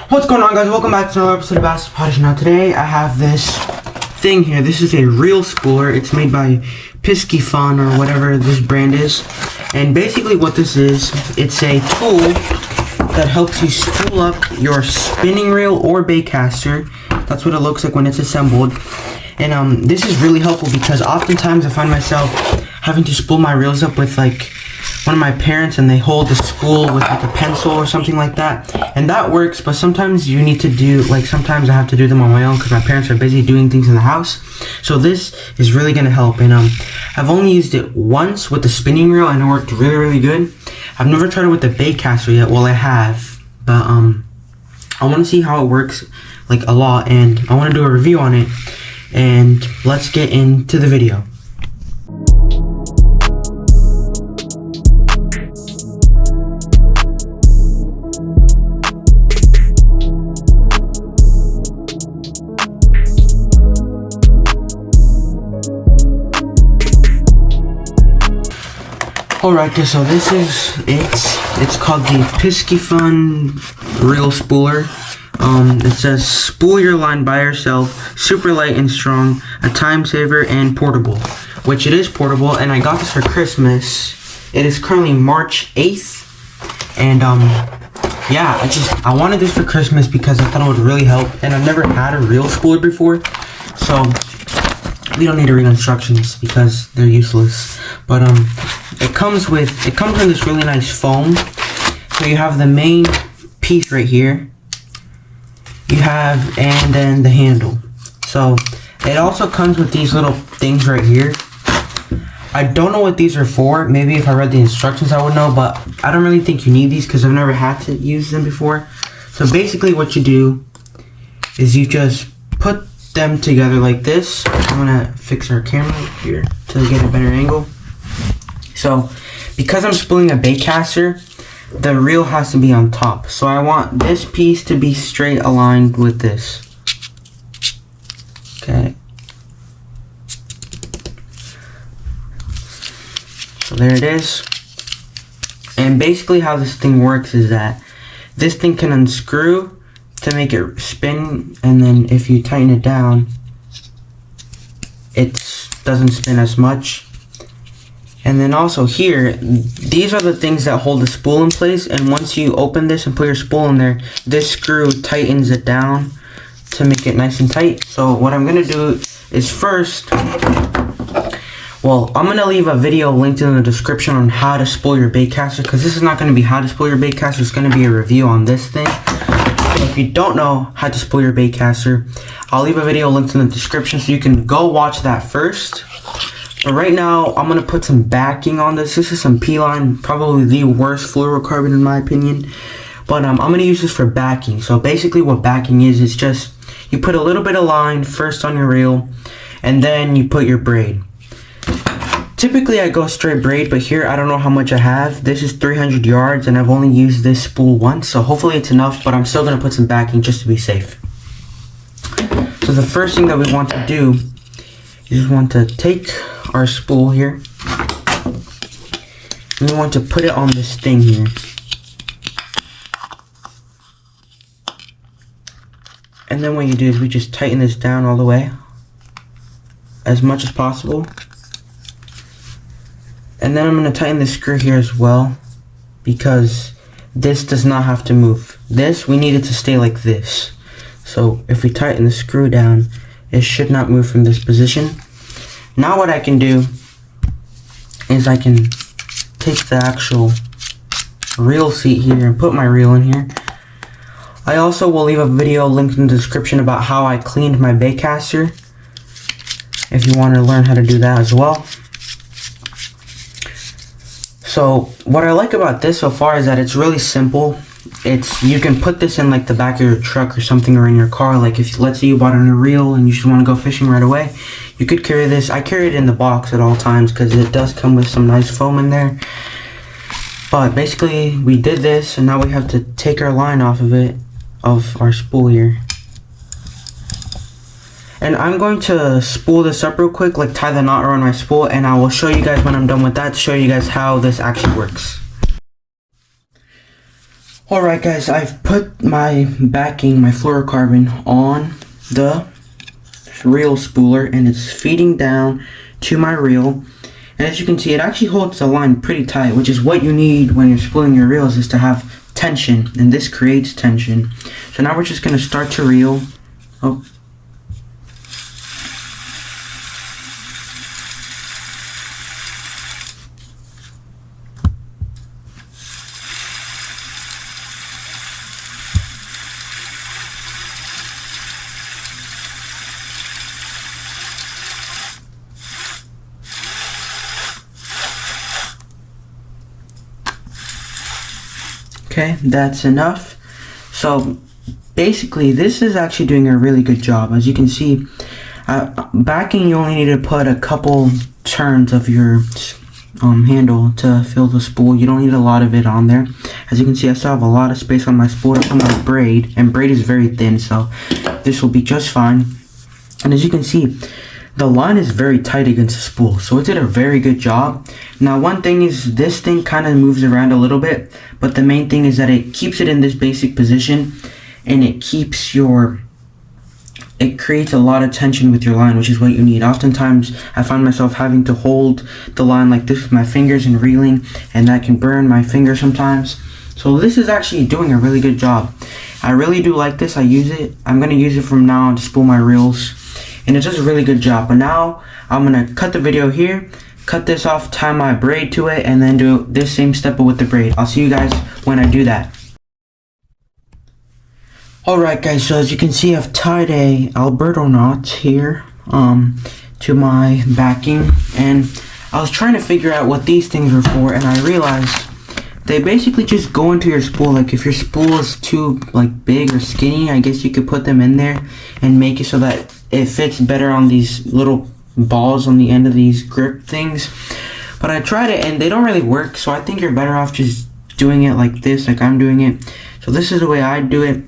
What's going on, guys? Welcome back to another episode of Baitcaster. Now today I have this thing here. This is a real spooler. It's made by Piscifun or whatever this brand is. And basically what this is, it's a tool that helps you spool up your spinning reel or baitcaster. That's what it looks like when it's assembled. And this is really helpful because oftentimes I find myself having to spool my reels up with like one of my parents, and they hold the spool with like a pencil or something like that, and that works. But sometimes you need to do, like, sometimes I have to do them on my own because my parents are busy doing things in the house. So this is really gonna help. And I've only used it once with the spinning reel and it worked really good. I've never tried it with the baitcaster yet. Well, I have, but I want to see how it works like a lot, and I want to do a review on it. And let's get into the video. Alright guys, so this is it's called the Piscifun Reel Spooler. It says spool your line by yourself, super light and strong, a time saver and portable, which it is portable, and I got this for Christmas. It is currently March 8th, and yeah, I wanted this for Christmas because I thought it would really help, and I've never had a reel spooler before, so we don't need to read instructions because they're useless. But it comes in this really nice foam. So you have the main piece right here. You have, and then the handle. So it also comes with these little things right here. I don't know what these are for. Maybe if I read the instructions I would know, but I don't really think you need these because I've never had to use them before. So basically what you do is you just put them together like this. I'm gonna fix our camera here to get a better angle. So because I'm spooling a baitcaster, the reel has to be on top. So I want this piece to be straight aligned with this. Okay. So there it is. And basically how this thing works is that this thing can unscrew to make it spin, and then if you tighten it down, it doesn't spin as much. And then also here, these are the things that hold the spool in place, and once you open this and put your spool in there, this screw tightens it down to make it nice and tight. So what I'm gonna do is first, well, I'm gonna leave a video linked in the description on how to spool your baitcaster, because this is not gonna be how to spool your baitcaster, it's gonna be a review on this thing. So if you don't know how to spool your baitcaster, I'll leave a video linked in the description so you can go watch that first. But right now, I'm going to put some backing on this. This is some P-line, probably the worst fluorocarbon in my opinion. But I'm going to use this for backing. So basically what backing is just, you put a little bit of line first on your reel, and then you put your braid. Typically I go straight braid, but here I don't know how much I have. This is 300 yards, and I've only used this spool once, so hopefully it's enough, but I'm still going to put some backing just to be safe. So the first thing that we want to do is we want to take our spool here, and we want to put it on this thing here. And then what you do is we just tighten this down all the way as much as possible. And then I'm going to tighten the screw here as well, because this does not have to move. This, we need it to stay like this. So if we tighten the screw down, it should not move from this position. Now what I can do is I can take the actual reel seat here and put my reel in here. I also will leave a video linked in the description about how I cleaned my baitcaster, if you want to learn how to do that as well. So what I like about this so far is that it's really simple. You can put this in like the back of your truck or something, or in your car. Like if, let's say you bought a new reel and you just want to go fishing right away, you could carry this. I carry it in the box at all times because it does come with some nice foam in there. But basically we did this, and now we have to take our line off of our spool here. And I'm going to spool this up real quick, like tie the knot around my spool, and I will show you guys when I'm done with that to show you guys how this actually works. Alright guys, I've put my backing, my fluorocarbon on the reel spooler and it's feeding down to my reel. And as you can see, it actually holds the line pretty tight, which is what you need when you're spooling your reels, is to have tension, and this creates tension. So now we're just going to start to reel. Oh. Okay, that's enough. So basically this is actually doing a really good job. As you can see, backing, you only need to put a couple turns of your handle to fill the spool. You don't need a lot of it on there. As you can see, I still have a lot of space on my spool to put my braid, and braid is very thin, so this will be just fine. And as you can see, the line is very tight against the spool, so it did a very good job. Now one thing is, this thing kind of moves around a little bit, but the main thing is that it keeps it in this basic position, and it creates a lot of tension with your line, which is what you need. Oftentimes I find myself having to hold the line like this with my fingers and reeling, and that can burn my finger sometimes. So this is actually doing a really good job. I really do like this. I use it. I'm going to use it from now on to spool my reels, and it does a really good job. But now I'm going to cut the video here, cut this off, tie my braid to it, and then do this same step but with the braid. I'll see you guys when I do that. Alright guys, so as you can see, I've tied a Alberto knot here to my backing, and I was trying to figure out what these things were for, and I realized they basically just go into your spool. Like if your spool is too big or skinny, I guess you could put them in there and make it so that it fits better on these little balls on the end of these grip things. But I tried it and they don't really work, so I think you're better off just doing it like this, like I'm doing it. So this is the way I do it.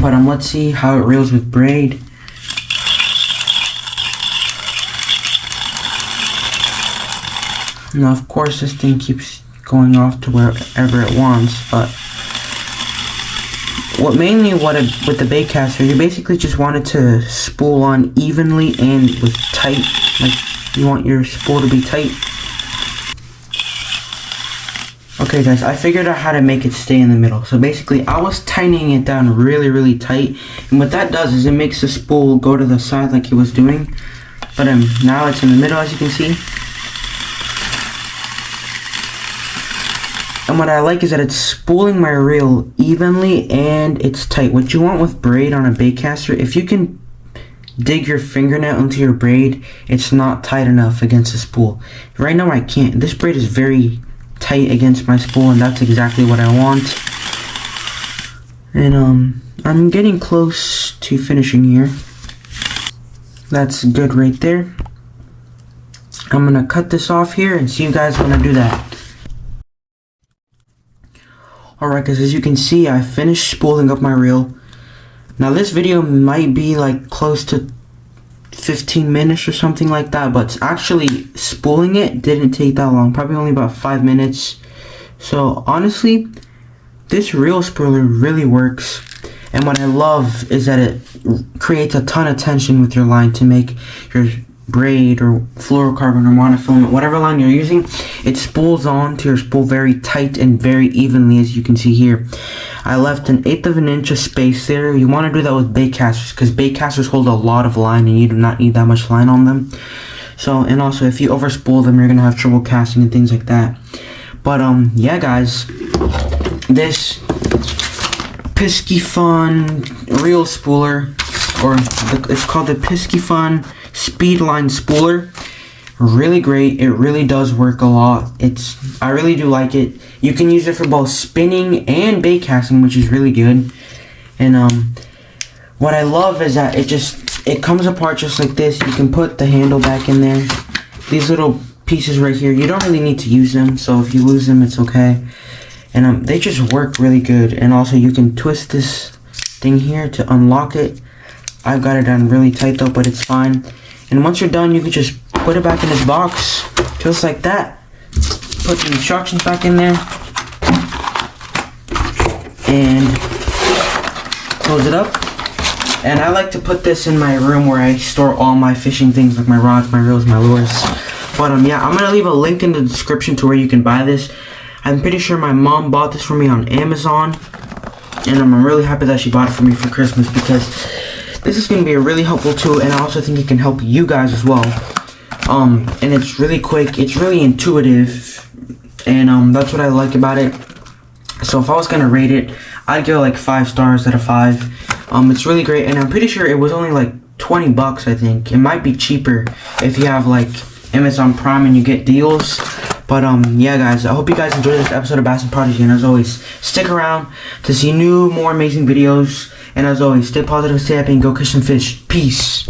But let's see how it reels with braid. Now of course this thing keeps going off to wherever it wants, but with the baitcaster, you basically just want it to spool on evenly and with tight, like you want your spool to be tight. Okay guys, I figured out how to make it stay in the middle. So basically I was tightening it down really tight, and what that does is it makes the spool go to the side like it was doing, but now it's in the middle, as you can see. And what I like is that it's spooling my reel evenly and it's tight. What you want with braid on a baitcaster, if you can dig your fingernail into your braid, it's not tight enough against the spool. Right now I can't. This braid is very tight against my spool, and that's exactly what I want. And I'm getting close to finishing here. That's good right there. I'm gonna cut this off here and see you guys when I do that. Alright guys, as you can see, I finished spooling up my reel. Now this video might be close to 15 minutes or something like that, but actually spooling it didn't take that long, probably only about 5 minutes. So honestly, this reel spooler really works, and what I love is that it creates a ton of tension with your line to make your braid or fluorocarbon or monofilament, whatever line you're using, it spools on to your spool very tight and very evenly, as you can see here. I left 1/8 of an inch of space there. You want to do that with baitcasters, because baitcasters hold a lot of line and you do not need that much line on them. So, and also if you over spool them, you're gonna have trouble casting and things like that. But yeah guys, this Piscifun reel spooler, or it's called the Piscifun Speedline Spooler, really great. It really does work a lot. I really do like it. You can use it for both spinning and bait casting, which is really good. And what I love is that it comes apart just like this. You can put the handle back in there. These little pieces right here, you don't really need to use them, so if you lose them, it's okay. And they just work really good. And also you can twist this thing here to unlock it. I've got it done really tight though, but it's fine. And once you're done, you can just put it back in this box, just like that. Put the instructions back in there. and close it up. And I like to put this in my room where I store all my fishing things, like my rods, my reels, my lures. But yeah, I'm gonna leave a link in the description to where you can buy this. I'm pretty sure my mom bought this for me on Amazon, and I'm really happy that she bought it for me for Christmas, because this is gonna be a really helpful tool, and I also think it can help you guys as well. And it's really quick, it's really intuitive, and that's what I like about it. So if I was gonna rate it, I'd give it like 5 stars out of 5. It's really great, and I'm pretty sure it was only like 20 bucks, I think. It might be cheaper if you have like Amazon Prime and you get deals. But yeah guys, I hope you guys enjoyed this episode of Bass and Prodigy, and as always, stick around to see more amazing videos, and as always, stay positive, stay happy, and go catch some fish. Peace.